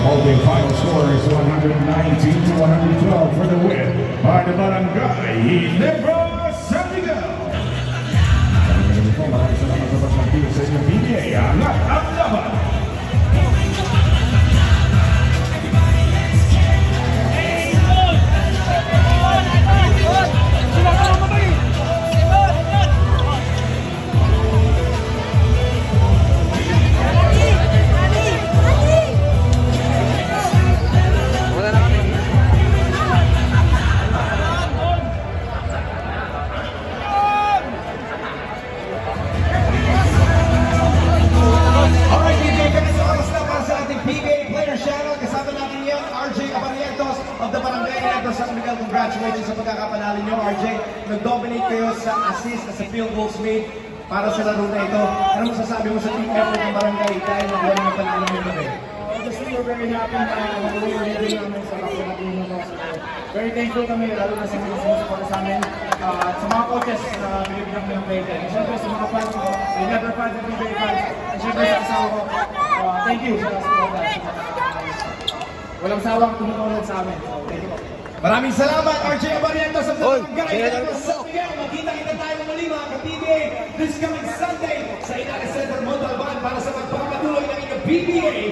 holding final score is 119-112 for the win by the Barangay Ginebra San Miguel. Maraming salamat sa pagmamahal sa inyong PBA. Angat ang laban! Congratulations sa pagkakapanalo nyo, RJ. Nag-dominate kayo sa assist at sa field goals made para sa laro na ito. Ano masasabi mo sa team effort ng Barangay dahil nagawa ng panalo nyo natin? Obviously, we're very happy na we were leading namin sa laro na team mo. Very thankful kami, lalo na sa mga sumusuporta sa amin. At sa mga coaches na binibigyan kami ng play time. Siyempre sa mga fans ko, we never fans and very fans. At siyempre sa asawa ko, thank you sa support. Walang sawang tumutulad sa amin. Thank you po. Maraming salamat, RJ Abarientos of the Barangay Ginebra San Miguel. Magkita-kita tayo muli mga ka-PBA this coming Sunday sa Inaga Center Montalban para sa pagpapatuloy ng inyong PBA.